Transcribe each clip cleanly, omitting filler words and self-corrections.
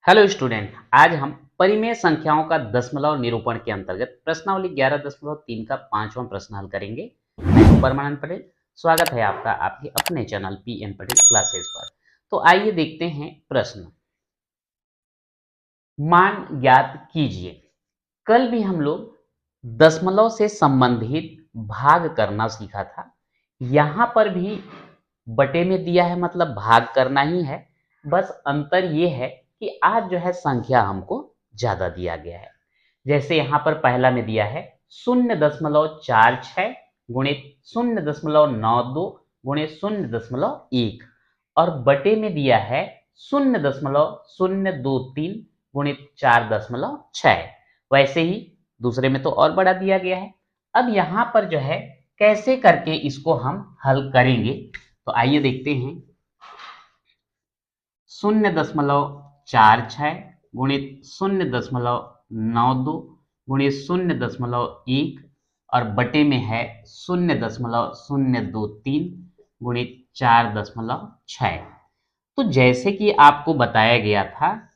Hello student, आज हम परिमेय संख्याओं का दशमलव निरूपण के अंतर्गत प्रश्नावली 11.3 का 5वां प्रश्न हल करेंगे। मैं हूं परमानंद पटेल। स्वागत है आपका आपके अपने चैनल पीएन पटेल क्लासेस पर। तो आइए देखते हैं प्रश्न। मान ज्ञात कीजिए। कल भी हम लोग दशमलव से संबंधित भाग करना सीखा था। यहां पर भी बटे में दिया है, मतलब भाग करना ही है। बस अंतर यह है कि आज जो है संख्या हमको ज्यादा दिया गया है। जैसे यहां पर पहला में दिया है 0.46 गुणित 0.92 गुणित 0.1 और बटे में दिया है 0.023 गुणित 4.6। वैसे ही दूसरे में तो और बड़ा दिया गया है। अब यहां पर जो है कैसे करके इसको हम हल करेंगे, तो आइए देखते हैं। 0.46 गुणित 0.92 गुणित 0.1 और बटे में है 0.023 गुणित 4.6। तो जैसे कि आपको बताया गया था,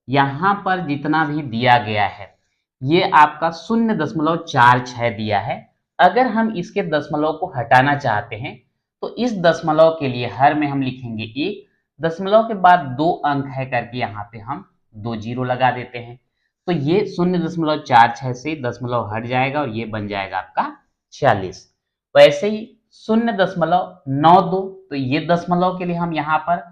यहां पर जितना भी दिया गया है ये आपका 0.46 दिया है। अगर हम इसके दशमलव को हटाना चाहते हैं तो इस दशमलव के लिए हर में हम लिखेंगे 1, दशमलव के बाद 2 अंक है करके यहाँ पे हम 2 जीरो लगा देते हैं। तो ये 0.46 से दशमलव हट जाएगा और ये बन जाएगा आपका 46। वैसे ही 0.92, तो ये दशमलव के लिए हम यहाँ पर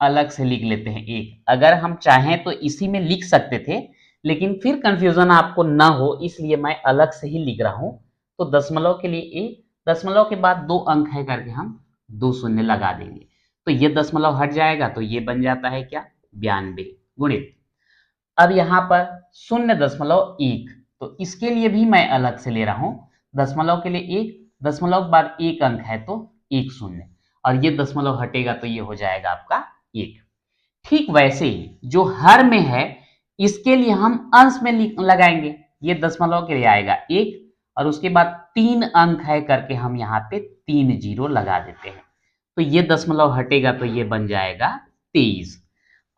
अलग से लिख लेते हैं 1। अगर हम चाहें तो इसी में लिख सकते थे, लेकिन फिर कंफ्यूजन आपको ना हो इसलिए मैं अलग से ही लिख रहा हूं। तो दशमलव के लिए 1, दशमलव के बाद 2 अंक है करके हम 2 शून्य लगा देंगे। तो ये दशमलव हट जाएगा तो ये बन जाता है क्या, 92 गुणित। अब यहाँ पर 0.1, तो इसके लिए भी मैं अलग से ले रहा हूं। दशमलव के लिए 1, दशमलव के बाद 1 अंक है तो 1 शून्य और ये दशमलव हटेगा तो ये हो जाएगा आपका 1। ठीक वैसे ही जो हर में है इसके लिए हम अंश में लगाएंगे। ये दशमलव के लिए आएगा 1 और उसके बाद 3 अंक है करके हम यहाँ पे 3 जीरो लगा देते हैं। तो ये दशमलव हटेगा तो ये बन जाएगा 23।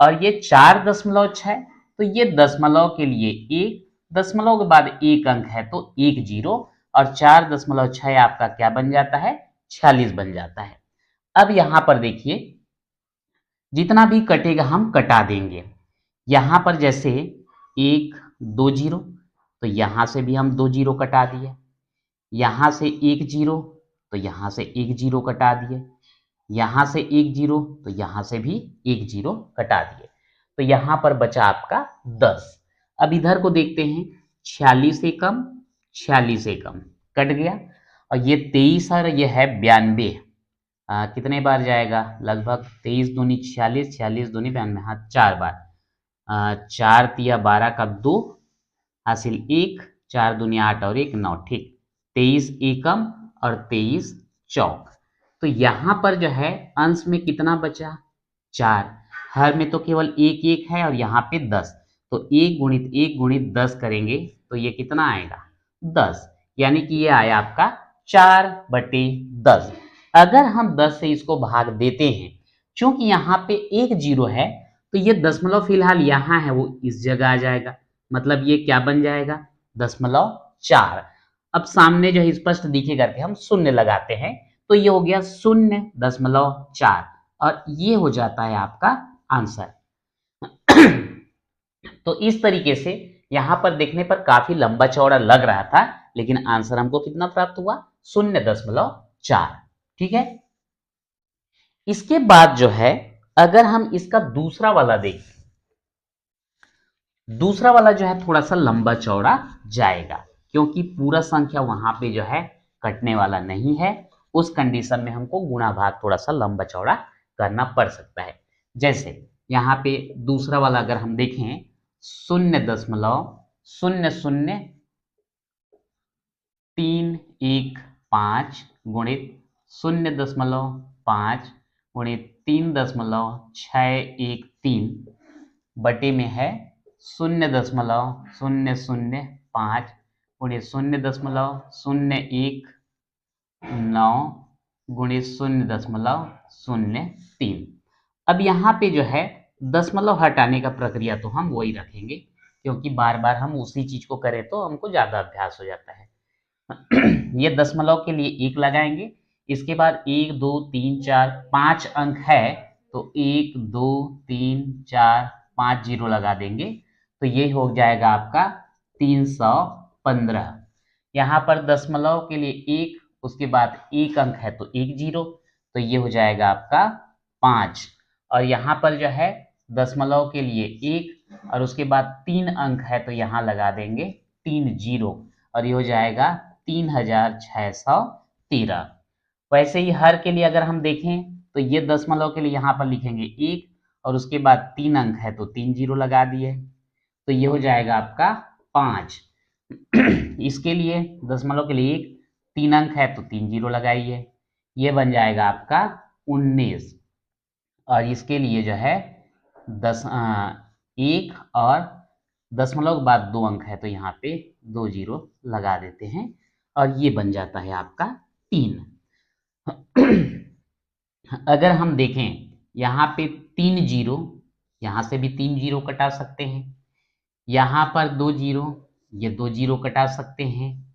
और ये 4.6, तो ये दशमलव के लिए 1, दशमलव के बाद 1 अंक है तो 1 जीरो और 4.6 आपका क्या बन जाता है, 46 बन जाता है। अब यहां पर देखिए जितना भी कटेगा हम कटा देंगे। यहां पर जैसे 1 2 जीरो, तो यहां से भी हम 2 जीरो कटा दिए। यहां से 1 जीरो, तो यहां से 1 जीरो कटा दिए। यहां से 1 जीरो, तो यहां से भी 1 जीरो कटा दिए। तो यहां पर बचा आपका 10। अब इधर को देखते हैं, 46 से कम, 46 से कम कट गया और ये 23 और ये है 92। कितने बार जाएगा, लगभग 23 दूनी 46, 46 दूनी 92, हाँ 4 बार। 4 तिया 12 का 2 हासिल 1, 4 दूनी 8 और 1 9, ठीक। 23 एकम और 23 चौक। तो यहां पर जो है अंश में कितना बचा, 4। हर में तो केवल 1 1 है और यहाँ पे 10। तो 1 गुणित 10 करेंगे तो ये कितना आएगा, 10। यानी कि ये आया आपका 4/10। अगर हम 10 से इसको भाग देते हैं, क्योंकि यहाँ पे 1 जीरो है तो ये दशमलव फिलहाल यहाँ है वो इस जगह आ जाएगा, मतलब ये क्या बन जाएगा, 0.4। अब सामने जो है स्पष्ट दिखे करके हम शून्य लगाते हैं तो ये हो गया 0.4 और ये हो जाता है आपका आंसर। तो इस तरीके से यहां पर देखने पर काफी लंबा चौड़ा लग रहा था, लेकिन आंसर हमको कितना प्राप्त हुआ, 0.4। ठीक है। इसके बाद जो है अगर हम इसका दूसरा वाला देखें, दूसरा वाला जो है थोड़ा सा लंबा चौड़ा जाएगा, क्योंकि पूरा संख्या वहां पे जो है कटने वाला नहीं है। उस कंडीशन में हमको गुणा भाग थोड़ा सा लंबा चौड़ा करना पड़ सकता है। जैसे यहाँ पे दूसरा वाला अगर हम देखें, 0.00315 गुणित 0.5 गुणित 3.613 बटे में है 0.005 गुणित 0.019 गुणित 0.03। अब यहाँ पे जो है दशमलव हटाने का प्रक्रिया तो हम वही रखेंगे, क्योंकि बार बार हम उसी चीज को करें तो हमको ज्यादा अभ्यास हो जाता है। ये दशमलव के लिए 1 लगाएंगे। इसके बाद 1 2 3 4 5 अंक है, तो 1 2 3 4 5 जीरो लगा देंगे, तो ये हो जाएगा आपका 315। यहाँ पर दशमलव के लिए 1, उसके बाद 1 अंक है तो 1 जीरो, तो ये हो जाएगा आपका 5। और यहाँ पर जो है दशमलव के लिए 1 और उसके बाद 3 अंक है, तो यहाँ लगा देंगे 3 जीरो, और ये हो जाएगा 3613। वैसे ही हर के लिए अगर हम देखें तो ये दशमलव के लिए यहाँ पर लिखेंगे 1 और उसके बाद 3 अंक है तो 3 जीरो लगा दिए, तो ये हो जाएगा आपका 5। इसके लिए दशमलव के लिए 1 3 अंक है तो 3 जीरो लगाइए, ये बन जाएगा आपका 19। और इसके लिए जो है 1 और दशमलव के बाद 2 अंक है, तो यहाँ पे 2 जीरो लगा देते हैं, और ये बन जाता है आपका 3। अगर हम देखें यहाँ पे 3 जीरो, यहाँ से भी 3 जीरो कटा सकते हैं, यहाँ पर 2 जीरो, ये 2 जीरो कटा सकते हैं,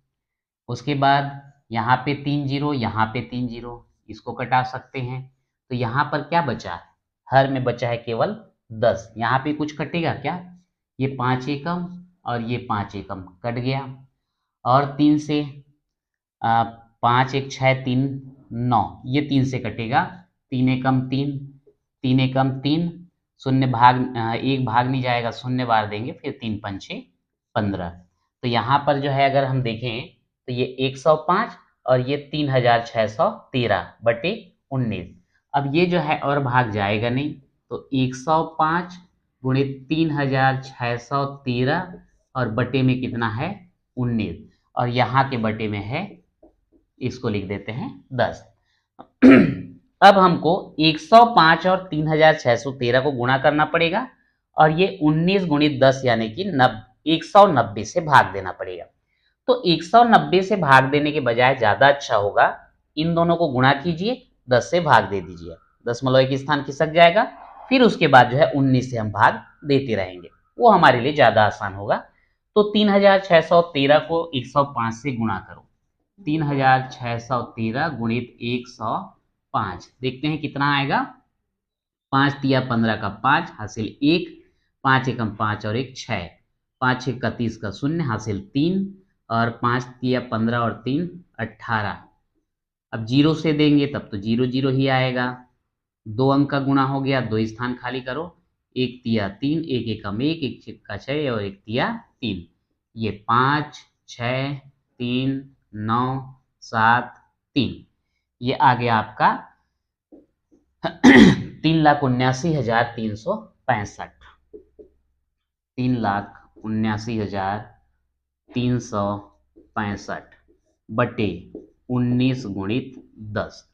उसके बाद यहाँ पे 3 जीरो, यहाँ पे 3 जीरो, इसको कटा सकते हैं। तो यहाँ पर क्या बचा है, हर में बचा है केवल 10। यहाँ पे कुछ कटेगा क्या, ये 5 एकम और ये 5 एकम कट गया, और 3 से 5 1 6 3 9, ये 3 से कटेगा, 3 एकम 3, 3 एकम 3, शून्य भाग 1 भाग नहीं जाएगा, शून्य बार देंगे, फिर 3 पंचे 15। तो यहाँ पर जो है अगर हम देखें तो ये 105 और ये 3613 बटे 19। अब ये जो है और भाग जाएगा नहीं, तो 105 गुणे 3613 और बटे में कितना है 19, और यहाँ के बटे में है, इसको लिख देते हैं 10। अब हमको 105 और 3613 को गुणा करना पड़ेगा, और ये 19 गुणित 10 यानी कि 190 से भाग देना पड़ेगा। तो 190 से भाग देने के बजाय ज्यादा अच्छा होगा, इन दोनों को गुणा कीजिए, 10 से भाग दे दीजिए, दशमलव एक स्थान खिसक जाएगा, फिर उसके बाद जो है 19 से हम भाग देते रहेंगे, वो हमारे लिए ज्यादा आसान होगा। तो 3613 को 105 से गुणा करो, 3613 गुणित 105, देखते हैं कितना आएगा। 5 तिया 15 का 5 हासिल 1, 5 एकम 5 और 1 6, 5 6 का 30 का 0 हासिल 3, और 5 तिया 15 और 3 18। अब जीरो से देंगे तब तो जीरो जीरो ही आएगा, 2 अंक का गुणा हो गया, 2 स्थान खाली करो, 1 तिया 3, 1 एकम 1, 1 छिक्का 6 और 1 तिया 3, ये 5 6 3 9 7 3, ये आ गया आपका 3,79,365, 3,79,365 बटे 19 गुणित 10।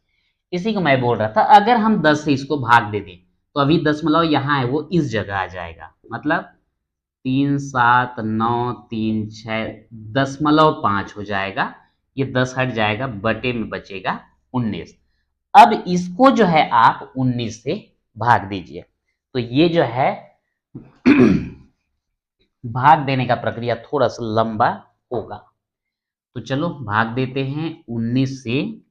इसी को मैं बोल रहा था, अगर हम 10 से इसको भाग दे दें तो अभी दशमलव यहाँ है वो इस जगह आ जाएगा, मतलब 3,7,9,3,6 (5) हो जाएगा, ये 10 हट जाएगा, बटे में बचेगा 19। अब इसको जो है आप 19 से भाग दीजिए, तो ये जो है भाग देने का प्रक्रिया थोड़ा सा लंबा होगा। तो चलो भाग देते हैं 19 से,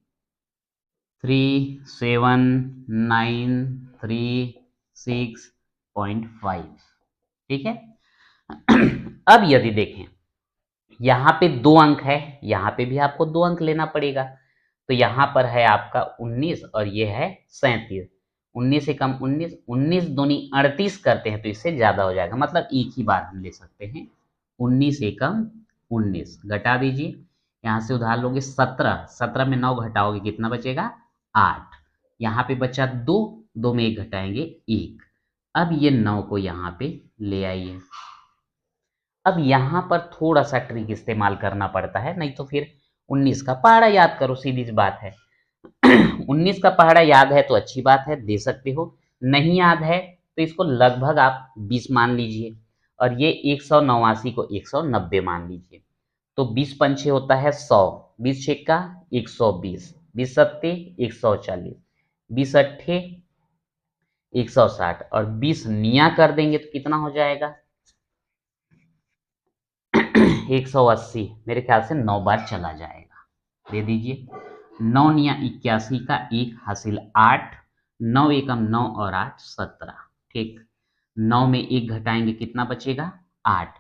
379336.5, ठीक है। अब यदि देखें यहाँ पे 2 अंक है, यहाँ पे भी आपको 2 अंक लेना पड़ेगा, तो यहाँ पर है आपका 19 और ये है 37, 19 से कम 19, 19 दूनी 38 करते हैं तो इससे ज्यादा हो जाएगा, मतलब एक ही बार हम ले सकते हैं, 19 से कम 19 घटा दीजिए, यहाँ से उधार लोगे 17, 17 में 9 घटाओगे कितना बचेगा 8, यहाँ पे बचा 2, 2 में 1 घटाएंगे 1। अब ये 9 को यहाँ पे ले आइए। अब यहाँ पर थोड़ा सा ट्रिक इस्तेमाल करना पड़ता है, नहीं तो फिर 19 का पहाड़ा याद करो, सीधी सी बात है। 19 का पहाड़ा याद है तो अच्छी बात है, दे सकते हो, नहीं याद है तो इसको लगभग आप 20 मान लीजिए, और ये 189 को 190 मान लीजिए, तो 20 पंचे होता है 100, 20 छक्का 120, 20 सत्ते 140, 20 अट्ठे 160 और 20 निया कर देंगे तो कितना हो जाएगा 180। मेरे ख्याल से 9 बार चला जाएगा, दे दीजिए। 9 निया 81 का 1 हासिल 8, 9 एकम 9 और 8 17। ठीक, 9 में 1 घटाएंगे कितना बचेगा 8,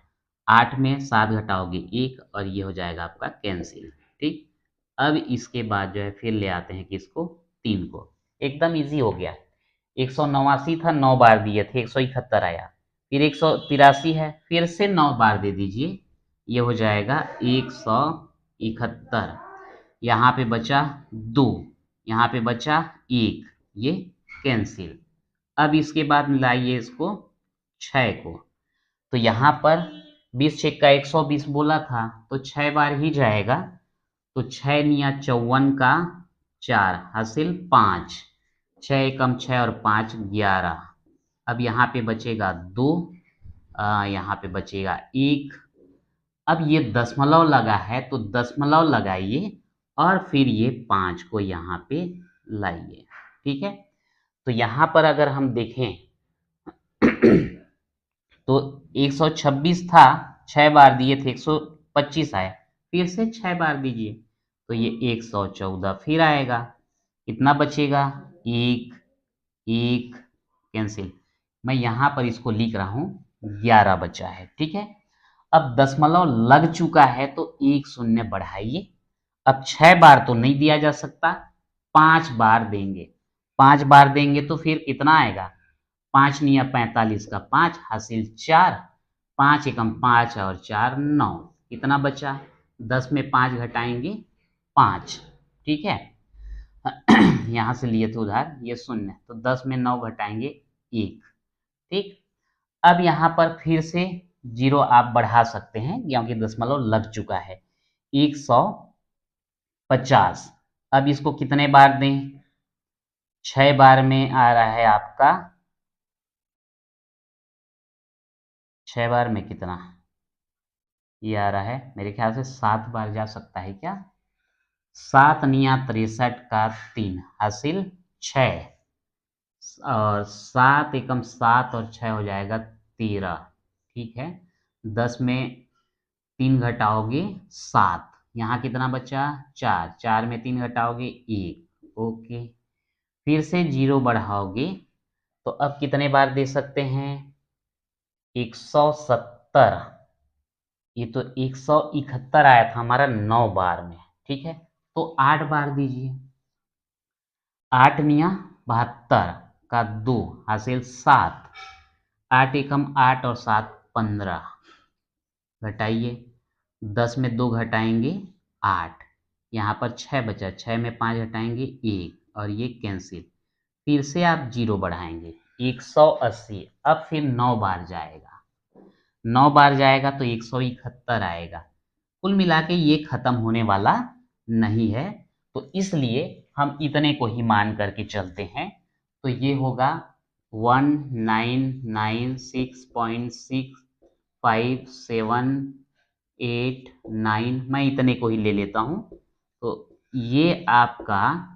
8 में 7 घटाओगे 1 और ये हो जाएगा आपका कैंसिल। ठीक, अब इसके बाद जो है फिर ले आते हैं किसको 3 को, एकदम इजी हो गया। 189 था 9 बार दिए थे 171 आया, फिर 183 है फिर से 9 बार दे दीजिए, ये हो जाएगा 171। यहाँ पे बचा 2, यहाँ पे बचा 1, ये कैंसिल। अब इसके बाद मिलाइए इसको 6 को, तो यहाँ पर 20 छेक का 120 बोला था तो 6 बार ही जाएगा, तो 6 निया 54 का 4 हासिल 5, 6 एकम 6 और 5 11। अब यहाँ पे बचेगा 2, यहाँ पे बचेगा 1। अब ये दशमलव लगा है तो दशमलव लगाइए और फिर ये 5 को यहाँ पे लाइए। ठीक है, तो यहाँ पर अगर हम देखें तो 126 था 6 बार दिए थे 125 आया, फिर से 6 बार दीजिए तो ये 114 फिर आएगा, कितना बचेगा 1 1 कैंसिल। मैं यहाँ पर इसको लिख रहा हूँ 11 बचा है। ठीक है, अब दशमलव लग चुका है तो 1 शून्य बढ़ाइए। अब 6 बार तो नहीं दिया जा सकता, 5 बार देंगे, 5 बार देंगे तो फिर कितना आएगा 5 निया 45 का 5 हासिल 4, 5 एकम 5 और 4 9, कितना बचा 10 में 5 घटाएंगे 5। ठीक है, यहाँ से लिए थे उधार ये शून्य, तो 10 में 9 घटाएंगे 1। ठीक, अब यहाँ पर फिर से 0 आप बढ़ा सकते हैं क्योंकि दशमलव लग चुका है 150। अब इसको कितने बार दें 6 बार में आ रहा है आपका 6 बार में कितना ये आ रहा है, मेरे ख्याल से 7 बार जा सकता है क्या, 7 निया 63 का 3 हासिल 6 और 7 एकम 7 और 6 हो जाएगा 13। ठीक है, 10 में 3 घटाओगे 7, यहाँ कितना बचा 4, 4 में 3 घटाओगे 1। ओके, फिर से 0 बढ़ाओगे तो अब कितने बार दे सकते हैं 170। ये तो 171 आया था हमारा 9 बार में। ठीक है, तो 8 बार दीजिए, 8 निया 72 का 2 हासिल 7, 8 एकम 8 और 7 15, घटाइए 10 में 2 घटाएंगे 8, यहाँ पर 6 बचा, 6 में 5 घटाएंगे 1 और ये कैंसिल। फिर से आप 0 बढ़ाएंगे 180, अब फिर 9 बार जाएगा, 9 बार जाएगा तो 171 आएगा। कुल मिला के ये खत्म होने वाला नहीं है, तो इसलिए हम इतने को ही मान करके चलते हैं। तो ये होगा 19965789, मैं इतने को ही ले लेता हूँ। तो ये आपका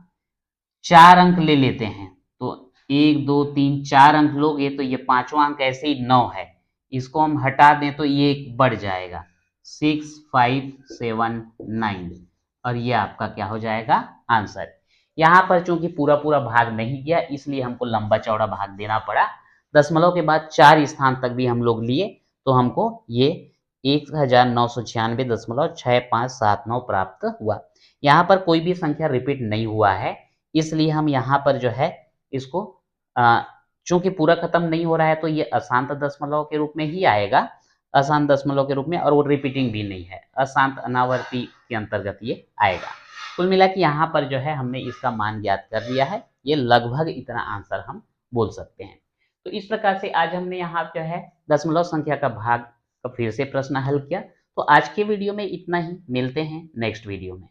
4 अंक ले लेते हैं, तो 1 2 3 4 अंक लोगे तो ये पांचवा अंक ऐसे ही 9 है, इसको हम हटा दें तो ये एक बढ़ जाएगा 6579 और ये आपका क्या हो जाएगा आंसर। यहाँ पर चूंकि पूरा पूरा भाग नहीं गया इसलिए हमको लंबा चौड़ा भाग देना पड़ा, दशमलव के बाद 4 स्थान तक भी हम लोग लिए तो हमको ये 1996.6579 प्राप्त हुआ। यहाँ पर कोई भी संख्या रिपीट नहीं हुआ है, इसलिए हम यहाँ पर जो है इसको चूंकि पूरा खत्म नहीं हो रहा है तो ये अशांत दशमलव के रूप में ही आएगा, अशांत दशमलव के रूप में, और वो रिपीटिंग भी नहीं है, अशांत अनावर्ती के अंतर्गत ये आएगा। कुल मिला के यहाँ पर जो है हमने इसका मान ज्ञात कर लिया है, ये लगभग इतना आंसर हम बोल सकते हैं। तो इस प्रकार से आज हमने यहाँ जो है दशमलव संख्या का भाग का फिर से प्रश्न हल किया। तो आज के वीडियो में इतना ही, मिलते हैं नेक्स्ट वीडियो में।